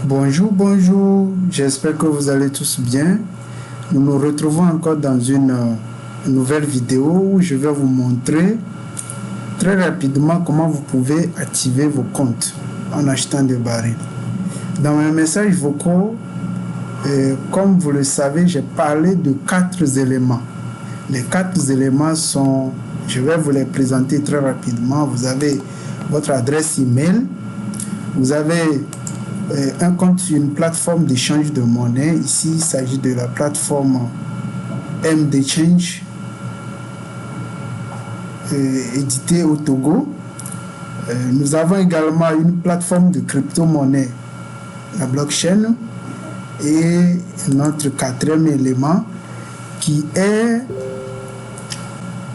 Bonjour, bonjour, j'espère que vous allez tous bien. Nous nous retrouvons encore dans une nouvelle vidéo où je vais vous montrer très rapidement comment vous pouvez activer vos comptes en achetant des barils. Dans mes messages vocaux, comme vous le savez, j'ai parlé de 4 éléments. Les 4 éléments sont, je vais vous les présenter très rapidement. Vous avez votre adresse email, vous avez un compte sur une plateforme d'échange de monnaie. Ici, il s'agit de la plateforme MD Change, éditée au Togo. Nous avons également une plateforme de crypto-monnaie, la blockchain, et notre 4e élément qui est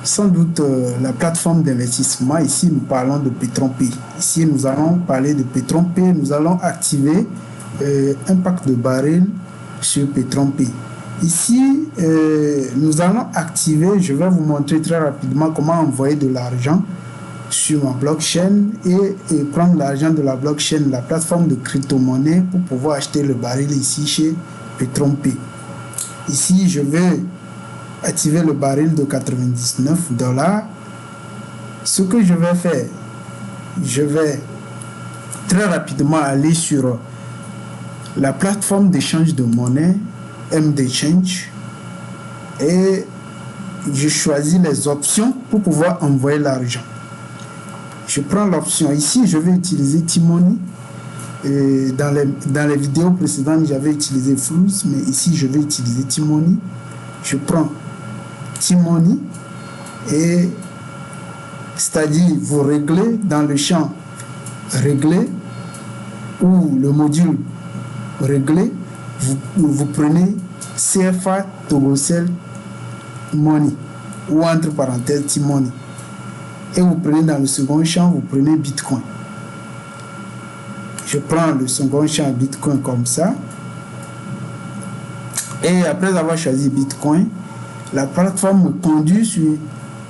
sans doute la plateforme d'investissement. Ici, nous parlons de PetronPay. Ici, nous allons parler de PetronPay. Nous allons activer un pack de barils sur PetronPay. Ici, nous allons activer, je vais vous montrer très rapidement comment envoyer de l'argent sur ma blockchain et prendre l'argent de la blockchain, la plateforme de crypto-monnaie, pour pouvoir acheter le baril ici chez PetronPay. Ici, je vais activer le baril de $99. Ce que je vais faire, je vais très rapidement aller sur la plateforme d'échange de monnaie MD Change et je choisis les options pour pouvoir envoyer l'argent. Je prends l'option ici, je vais utiliser T-Money. Dans les vidéos précédentes, j'avais utilisé Flux, mais ici, je vais utiliser T-Money. Je prends T-Money et c'est-à-dire vous réglez dans le champ régler ou le module régler, vous prenez CFA Togocel Money ou entre parenthèses T-Money et vous prenez dans le second champ, vous prenez Bitcoin. Je prends le second champ Bitcoin comme ça et après avoir choisi Bitcoin, la plateforme me conduit sur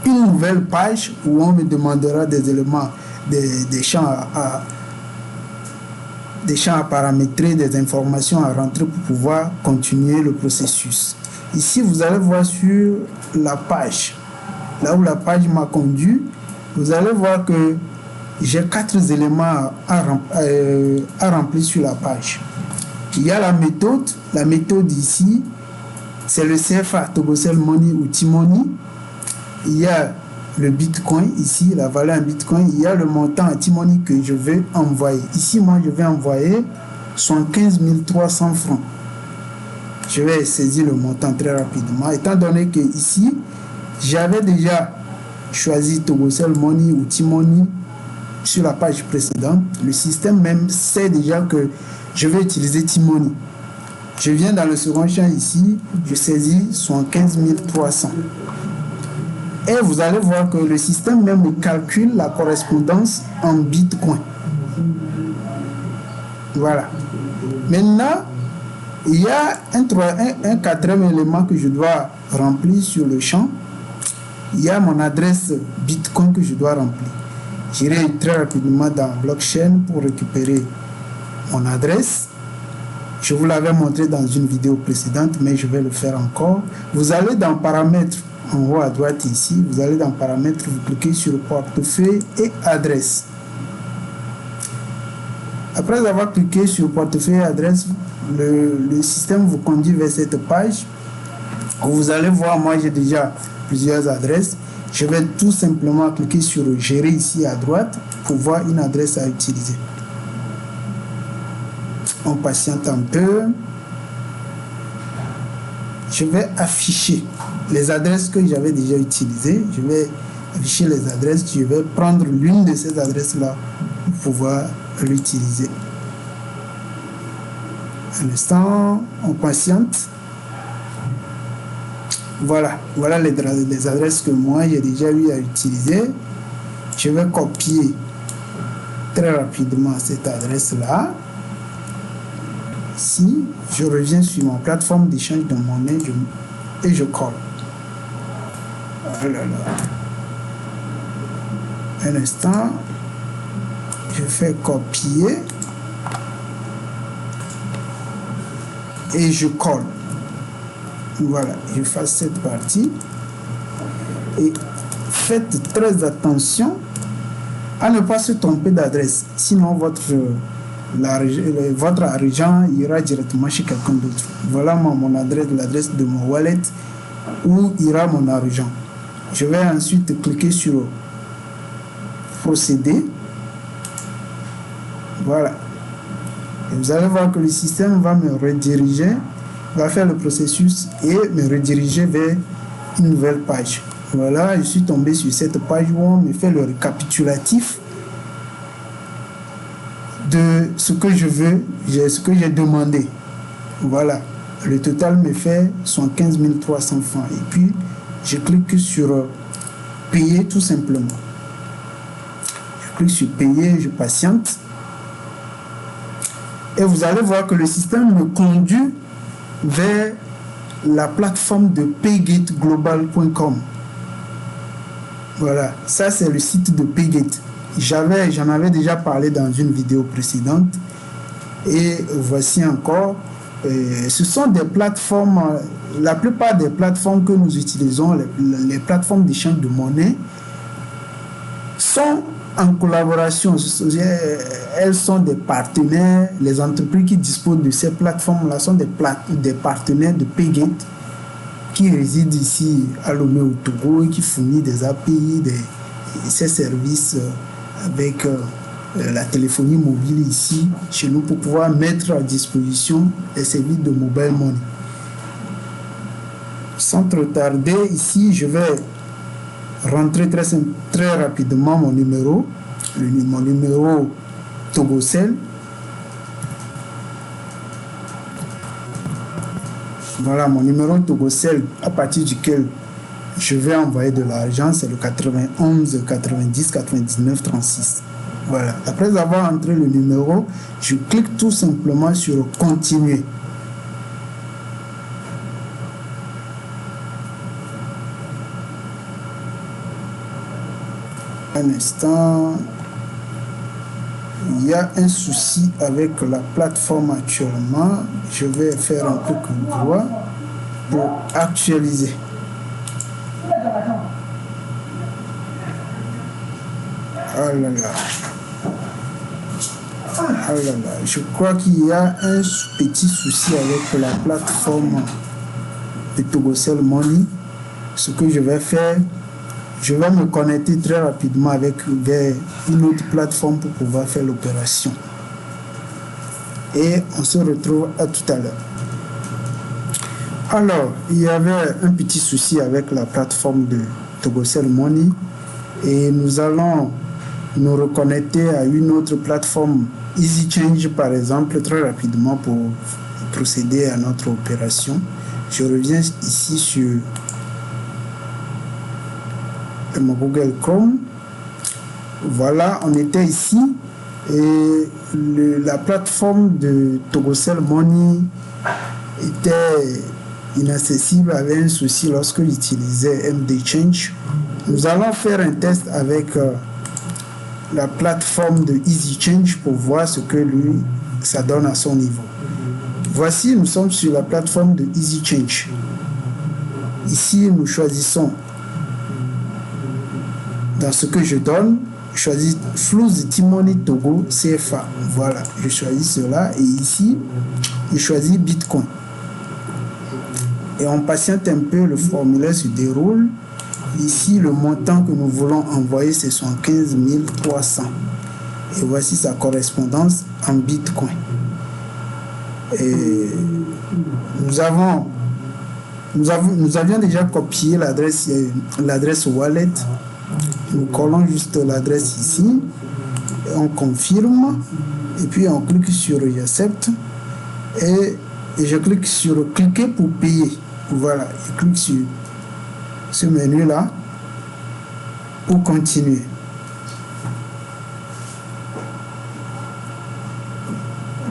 une nouvelle page où on me demandera des éléments, des champs à paramétrer, des informations à rentrer pour pouvoir continuer le processus. Ici, vous allez voir sur la page, là où la page m'a conduit, vous allez voir que j'ai 4 éléments à remplir sur la page. Il y a la méthode ici, c'est le CFA Togocel Money ou T-Money. Il y a le Bitcoin ici, la valeur en Bitcoin. Il y a le montant en T-Money que je vais envoyer. Ici, moi, je vais envoyer 75 300 francs. Je vais saisir le montant très rapidement. Étant donné que ici, j'avais déjà choisi Togocel Money ou T-Money sur la page précédente, le système même sait déjà que je vais utiliser T-Money. Je viens dans le second champ ici, je saisis 75 300. Et vous allez voir que le système même calcule la correspondance en Bitcoin. Voilà. Maintenant, il y a un 4e élément que je dois remplir sur le champ. Il y a mon adresse Bitcoin que je dois remplir. J'irai très rapidement dans Blockchain pour récupérer mon adresse. Je vous l'avais montré dans une vidéo précédente, mais je vais le faire encore. Vous allez dans Paramètres, en haut à droite ici, vous allez dans Paramètres, vous cliquez sur Portefeuille et Adresse. Après avoir cliqué sur Portefeuille et Adresse, le système vous conduit vers cette page. Vous allez voir, moi j'ai déjà plusieurs adresses. Je vais tout simplement cliquer sur Gérer ici à droite pour voir une adresse à utiliser. On patiente un peu. Je vais afficher les adresses que j'avais déjà utilisées. Je vais afficher les adresses. Je vais prendre l'une de ces adresses-là pour pouvoir l'utiliser. Un instant, on patiente. Voilà les adresses que moi j'ai déjà eu à utiliser. Je vais copier très rapidement cette adresse-là. Ici, je reviens sur ma plateforme d'échange de monnaie et je colle. Voilà. Un instant, je fais copier et je colle. Voilà, je fais cette partie. Et faites très attention à ne pas se tromper d'adresse. Sinon, votre argent ira directement chez quelqu'un d'autre. Voilà mon adresse, l'adresse de mon wallet où ira mon argent. Je vais ensuite cliquer sur procéder. Voilà. Et vous allez voir que le système va me rediriger, va faire le processus et me rediriger vers une nouvelle page. Voilà, je suis tombé sur cette page où on me fait le récapitulatif de ce que je veux, ce que j'ai demandé. Voilà, le total me fait 115 300 francs. Et puis, je clique sur payer tout simplement. Je clique sur payer, je patiente. Et vous allez voir que le système me conduit vers la plateforme de paygateglobal.com. Voilà, ça c'est le site de Paygate. J'en avais déjà parlé dans une vidéo précédente. Et voici encore. Ce sont des plateformes, la plupart des plateformes que nous utilisons, les plateformes d'échange de monnaie, sont en collaboration. Elles sont des partenaires. Les entreprises qui disposent de ces plateformes-là sont des partenaires de Paygate qui résident ici à Lomé au Togo et qui fournit des API, ces services avec la téléphonie mobile ici chez nous pour pouvoir mettre à disposition les services de mobile money. Sans trop tarder, ici je vais rentrer très rapidement mon numéro Togocel. Voilà mon numéro Togocel à partir duquel je vais envoyer de l'argent, c'est le 91 90 99 36. Voilà. Après avoir entré le numéro, je clique tout simplement sur continuer. Un instant. Il y a un souci avec la plateforme actuellement. Je vais faire un peu comme droit pour actualiser. Oh là là. Oh là là. Je crois qu'il y a un petit souci avec la plateforme de Togocel Money. Ce que je vais faire, je vais me connecter très rapidement vers une autre plateforme pour pouvoir faire l'opération. Et on se retrouve à tout à l'heure. Alors, il y avait un petit souci avec la plateforme de Togocel Money et nous allons nous reconnecter à une autre plateforme, EasyChange par exemple, très rapidement pour procéder à notre opération. Je reviens ici sur mon Google Chrome. Voilà, on était ici et la plateforme de Togocel Money était inaccessible, avait un souci lorsque j'utilisais MD Change. Nous allons faire un test avec la plateforme de EasyChange pour voir ce que lui ça donne à son niveau. Voici, nous sommes sur la plateforme de EasyChange. Ici, nous choisissons dans ce que je donne, je choisis Flouz Timoni Togo CFA. Voilà, je choisis cela et ici, je choisis Bitcoin. Et on patiente un peu, le formulaire se déroule. Ici, le montant que nous voulons envoyer, c'est 115 300. Et voici sa correspondance en Bitcoin. Et nous avions déjà copié l'adresse wallet. Nous collons juste l'adresse ici. Et on confirme. Et puis on clique sur J'accepte. Et je clique sur Cliquer pour payer. Voilà, je clique sur ce menu-là pour continuer.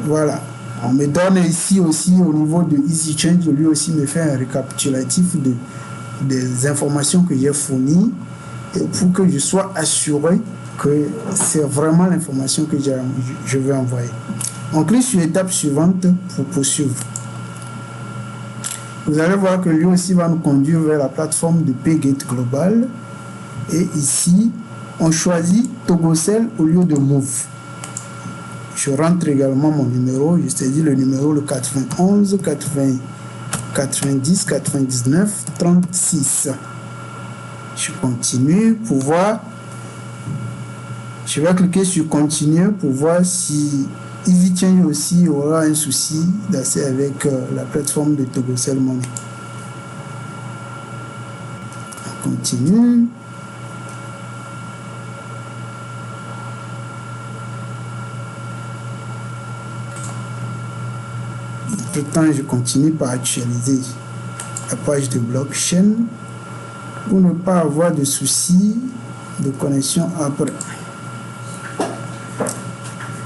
Voilà. On me donne ici aussi au niveau de EasyChange, lui aussi me fait un récapitulatif des informations que j'ai fournies et pour que je sois assuré que c'est vraiment l'information que je vais envoyer. On clique sur l'étape suivante pour poursuivre. Vous allez voir que lui aussi va nous conduire vers la plateforme de Paygate Global. Et ici, on choisit Togocell au lieu de Move. Je rentre également mon numéro. Je t'ai dit le numéro, le 91 80 90 99 36. Je continue pour voir. Je vais cliquer sur continuer pour voir si EasyChange aussi aura un souci d'accès avec la plateforme de Togocell Money. On continue. Entre-temps, je continue par actualiser la page de blockchain pour ne pas avoir de soucis de connexion après.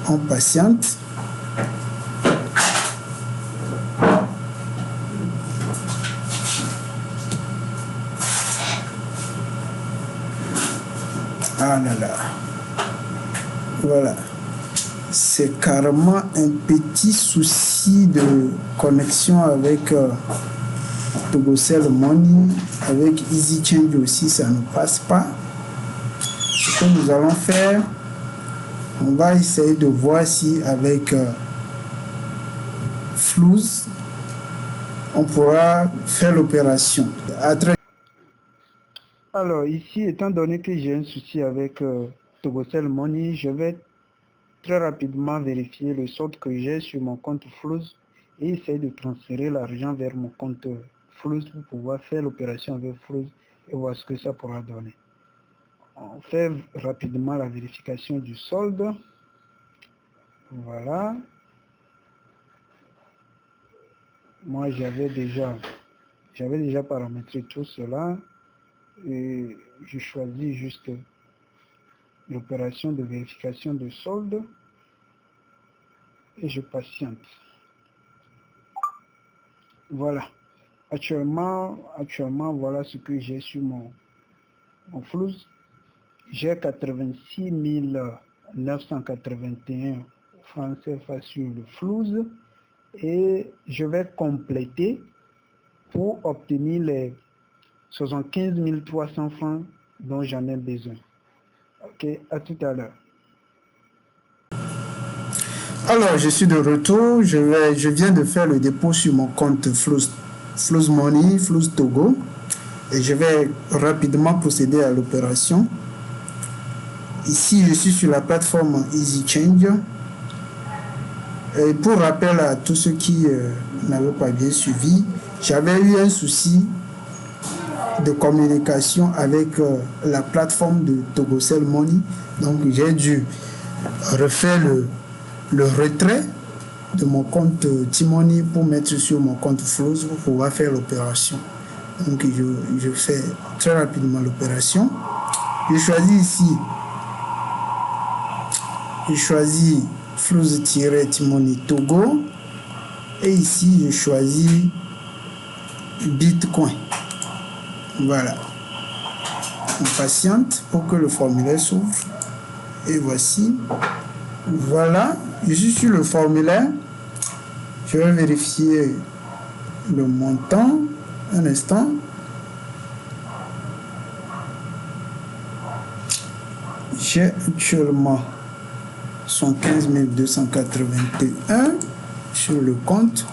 On patiente. Ah là là. Voilà. C'est carrément un petit souci de connexion avec Togocell Money, avec EasyChange aussi, ça ne passe pas. Ce que nous allons faire, on va essayer de voir si avec Flouz, on pourra faire l'opération. Alors ici, étant donné que j'ai un souci avec Togocell Money, je vais très rapidement vérifier le solde que j'ai sur mon compte Flouz et essayer de transférer l'argent vers mon compte Flouz pour pouvoir faire l'opération avec Flouz et voir ce que ça pourra donner. On fait rapidement la vérification du solde. Voilà. Moi, j'avais déjà paramétré tout cela et je choisis juste l'opération de vérification de solde et je patiente. Voilà. Actuellement, voilà ce que j'ai sur mon Flouz. J'ai 86 981 francs CFA sur le Flouz et je vais compléter pour obtenir les 75 300 francs dont j'en ai besoin. Ok, à tout à l'heure. Alors, je suis de retour. Je viens de faire le dépôt sur mon compte Flouz Money, Flouz Togo. Et je vais rapidement procéder à l'opération. Ici, je suis sur la plateforme EasyChange. Et pour rappel à tous ceux qui n'avaient pas bien suivi, j'avais eu un souci de communication avec la plateforme de Togocell Money. Donc, j'ai dû refaire le retrait de mon compte T-Money pour mettre sur mon compte Flouz pour pouvoir faire l'opération. Donc, je fais très rapidement l'opération. Je choisis Flouz-T-Money Togo. Et ici, je choisis Bitcoin. Voilà. On patiente pour que le formulaire s'ouvre. Et voici. Voilà. Je suis sur le formulaire. Je vais vérifier le montant. Un instant. J'ai actuellement 115 281 sur le compte.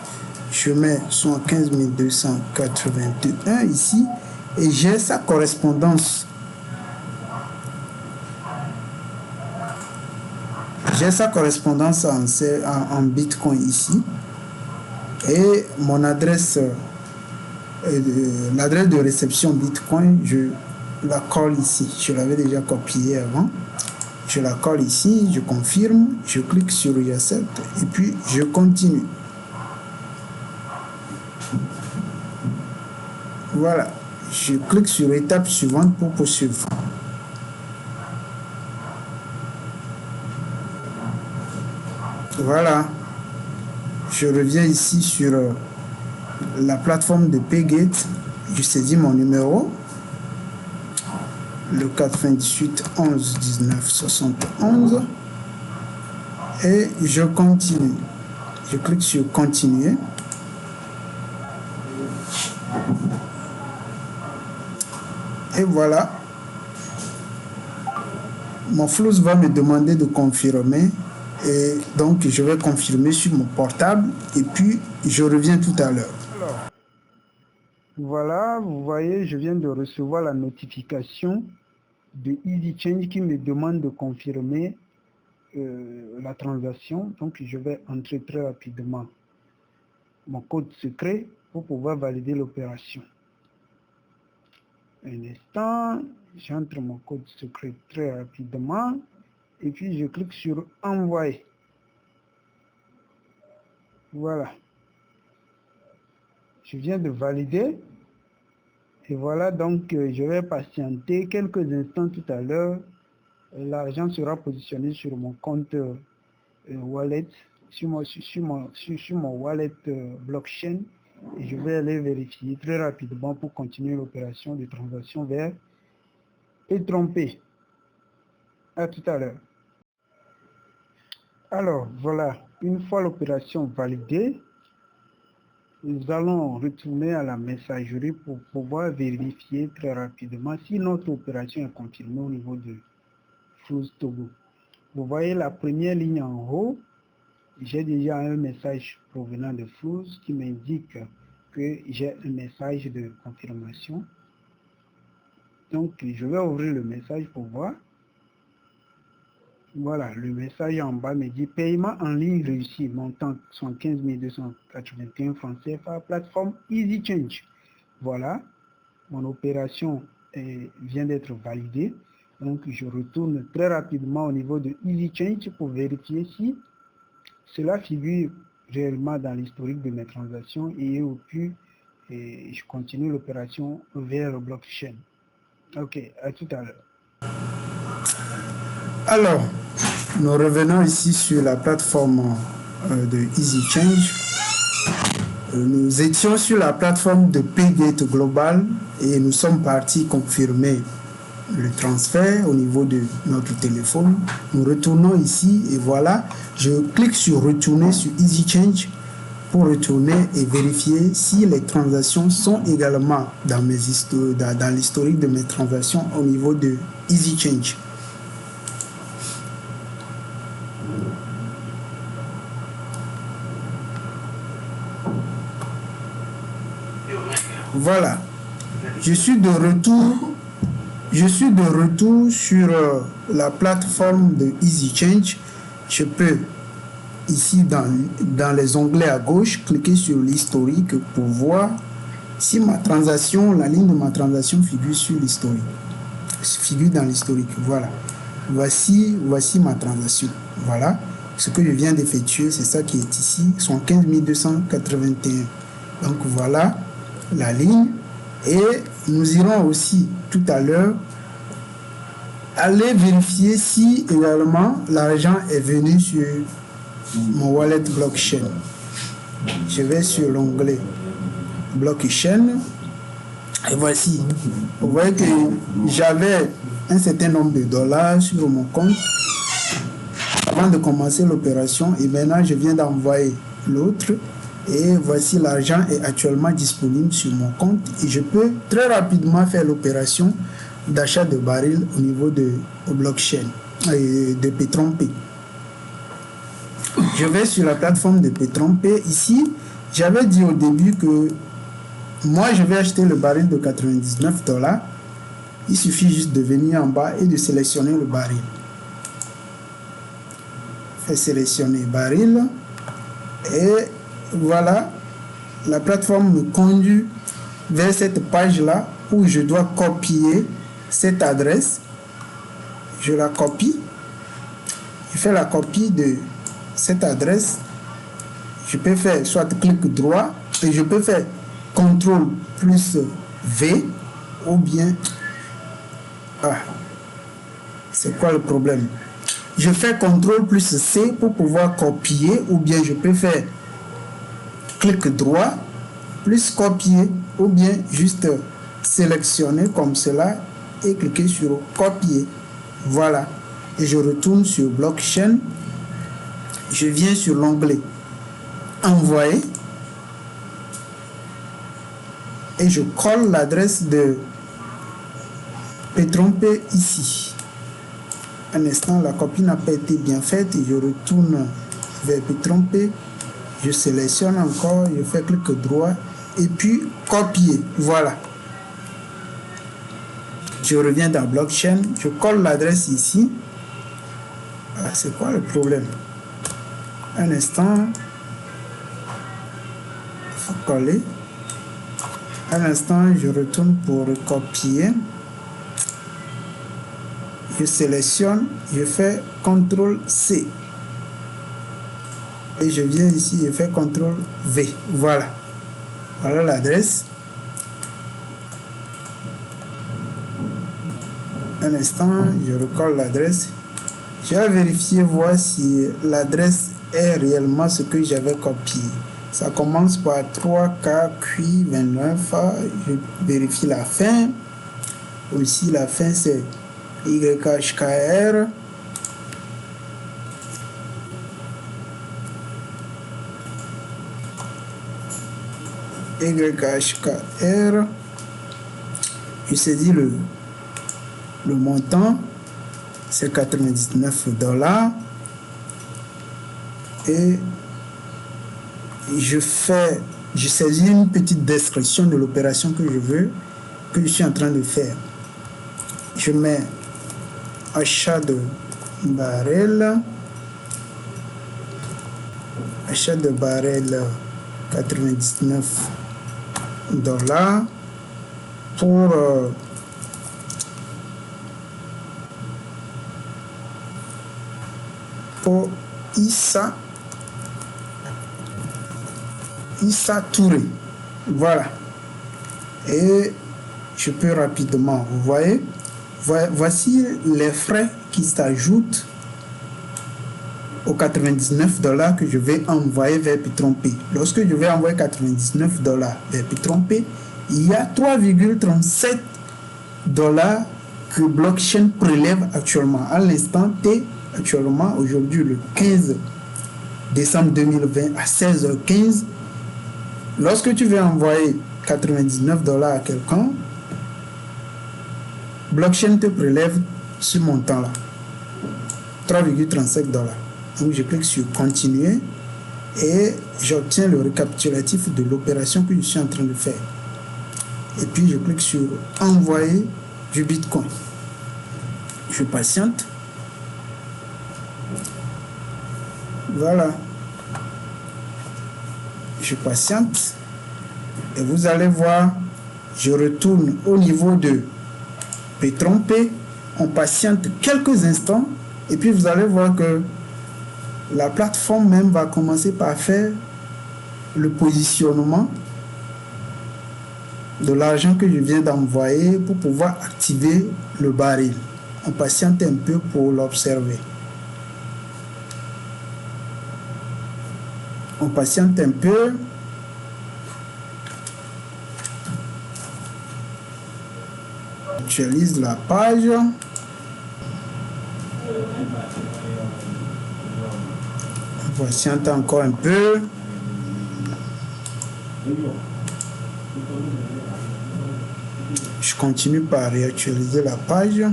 Je mets 115 281 ici et j'ai sa correspondance. J'ai sa correspondance en Bitcoin ici et mon adresse, l'adresse de réception Bitcoin, je la colle ici. Je l'avais déjà copié avant. Je la colle ici, je confirme, je clique sur j'accepte et puis je continue. Voilà, je clique sur étape suivante pour poursuivre. Voilà, je reviens ici sur la plateforme de Paygate. Je saisis mon numéro, le 98 11 19 71 et je continue. Je clique sur continuer. Et voilà. Mon Flows va me demander de confirmer. Et donc, je vais confirmer sur mon portable. Et puis, je reviens tout à l'heure. Alors, voilà, vous voyez, je viens de recevoir la notification de EasyChange qui me demande de confirmer la transaction. Donc, je vais entrer très rapidement mon code secret pour pouvoir valider l'opération. Un instant, j'entre mon code secret très rapidement et puis je clique sur envoyer. Voilà. Je viens de valider. Et voilà, donc je vais patienter quelques instants tout à l'heure. L'argent sera positionné sur mon compte wallet, sur mon wallet blockchain. Et je vais aller vérifier très rapidement pour continuer l'opération de transaction vers Petronpay. À tout à l'heure. Alors, voilà, une fois l'opération validée, nous allons retourner à la messagerie pour pouvoir vérifier très rapidement si notre opération est confirmée au niveau de Flows Togo. Vous voyez la première ligne en haut, j'ai déjà un message provenant de Flows qui m'indique que j'ai un message de confirmation. Donc, je vais ouvrir le message pour voir. Voilà, le message en bas me dit paiement en ligne réussi, montant 75 281 francs CFA, plateforme EasyChange. Voilà, mon opération vient d'être validée. Donc, je retourne très rapidement au niveau de EasyChange pour vérifier si cela figure réellement dans l'historique de mes transactions et puis je continue l'opération vers le blockchain. Ok, à tout à l'heure. Alors, nous revenons ici sur la plateforme de EasyChange. Nous étions sur la plateforme de Paygate Global et nous sommes partis confirmer le transfert au niveau de notre téléphone. Nous retournons ici et voilà, je clique sur retourner sur EasyChange pour retourner et vérifier si les transactions sont également dans l'historique de mes transactions au niveau de EasyChange. Voilà, je suis de retour sur la plateforme de EasyChange. Je peux ici dans les onglets à gauche cliquer sur l'historique pour voir si ma transaction, la ligne de ma transaction figure sur l'historique, figure dans l'historique. Voilà, voici ma transaction. Voilà, ce que je viens d'effectuer, c'est ça qui est ici, sont 15 281. Donc voilà la ligne, et nous irons aussi tout à l'heure aller vérifier si également l'argent est venu sur mon wallet blockchain. Je vais sur l'onglet blockchain et voici, vous voyez que j'avais un certain nombre de dollars sur mon compte avant de commencer l'opération et maintenant je viens d'envoyer l'autre. Et voici, l'argent est actuellement disponible sur mon compte et je peux très rapidement faire l'opération d'achat de barils au niveau de blockchain de Petronpay. Je vais sur la plateforme de Petronpay. Ici, j'avais dit au début que moi je vais acheter le baril de 99 $. Il suffit juste de venir en bas et de sélectionner le baril. Faire sélectionner baril et voilà, la plateforme me conduit vers cette page-là où je dois copier cette adresse. Je la copie. Je fais la copie de cette adresse. Je peux faire soit clic droit et je peux faire CTRL plus V ou bien... Ah, c'est quoi le problème? Je fais CTRL plus C pour pouvoir copier ou bien je peux faire clic droit, plus copier, ou bien juste sélectionner comme cela et cliquer sur copier. Voilà. Et je retourne sur blockchain. Je viens sur l'onglet envoyer et je colle l'adresse de P-tromper ici. Un instant, la copie n'a pas été bien faite. Je retourne vers P-tromper. Je sélectionne encore, je fais clic droit et puis copier. Voilà. Je reviens dans blockchain, je colle l'adresse ici. Ah, c'est quoi le problème? Un instant. Il faut coller. Un instant, je retourne pour copier. Je sélectionne, je fais CTRL-C. Et je viens ici, je fais CTRL-V. Voilà. Voilà l'adresse. Un instant, je recolle l'adresse. Je vais vérifier, voir si l'adresse est réellement ce que j'avais copié. Ça commence par 3K, QI, 29. Je vérifie la fin. Aussi, la fin, c'est YHKR. YHKR. Je saisis le montant, c'est $99. Et je saisis une petite description de l'opération que je suis en train de faire. Je mets achat de baril, $99 pour Issa Touré. Voilà. Et je peux rapidement, vous voyez, voici les frais qui s'ajoutent aux $99 que je vais envoyer vers P-tromper. Lorsque je vais envoyer $99 vers P-tromper, il y a $3,37 que blockchain prélève actuellement. À l'instant T, actuellement, aujourd'hui, le 15 décembre 2020 à 16h15, lorsque tu veux envoyer $99 à quelqu'un, blockchain te prélève ce montant-là, $3,35. Donc, je clique sur continuer et j'obtiens le récapitulatif de l'opération que je suis en train de faire. Et puis, je clique sur envoyer du Bitcoin. Je patiente. Voilà. Je patiente. Et vous allez voir, je retourne au niveau de P-tromper. On patiente quelques instants. Et puis, vous allez voir que la plateforme même va commencer par faire le positionnement de l'argent que je viens d'envoyer pour pouvoir activer le baril. On patiente un peu pour l'observer. On patiente un peu. J'utilise la page. On patiente encore un peu. Je continue par réactualiser la page.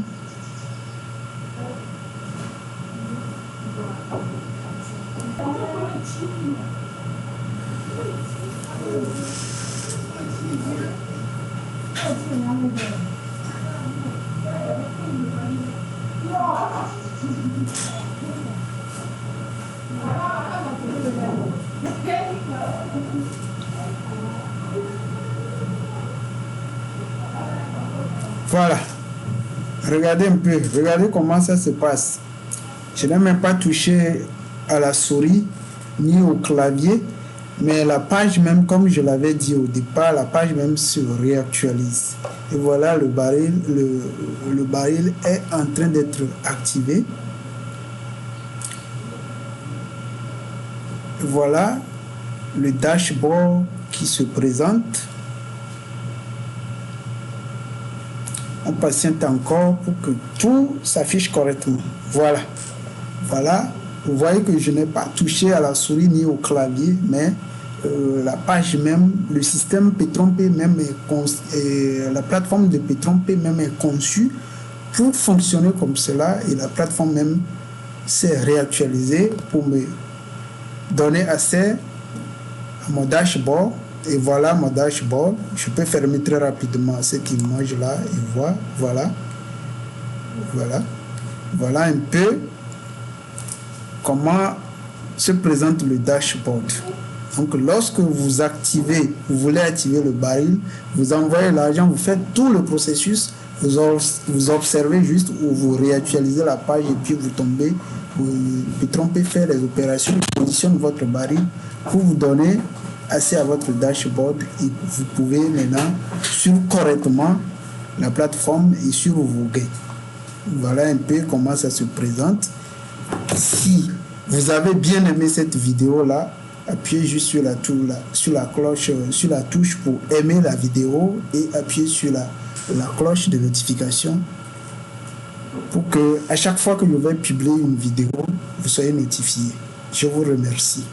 Voilà. Regardez un peu. Regardez comment ça se passe. Je n'ai même pas touché à la souris ni au clavier. Mais la page même, comme je l'avais dit au départ, la page même se réactualise. Et voilà, le baril est en train d'être activé. Voilà le dashboard qui se présente. On patiente encore pour que tout s'affiche correctement. Voilà. Voilà. Vous voyez que je n'ai pas touché à la souris ni au clavier, mais la page même, le système P-tromper même la plateforme de P-tromper même est conçue pour fonctionner comme cela, et la plateforme même s'est réactualisée pour me donner accès à mon dashboard. Et voilà mon dashboard. Je peux fermer très rapidement ce qui mange là et voir. Voilà un peu comment se présente le dashboard. Donc lorsque vous voulez activer le baril, vous envoyez l'argent, vous faites tout le processus, vous observez juste ou vous réactualisez la page et puis vous tombez, vous trompez, faire les opérations, positionne votre baril pour vous donner accès à votre dashboard et vous pouvez maintenant suivre correctement la plateforme et suivre vos gains. Voilà un peu comment ça se présente. Si vous avez bien aimé cette vidéo là, appuyez juste sur la cloche, sur la touche pour aimer la vidéo et appuyez sur la cloche de notification pour que à chaque fois que je vais publier une vidéo, vous soyez notifié. Je vous remercie.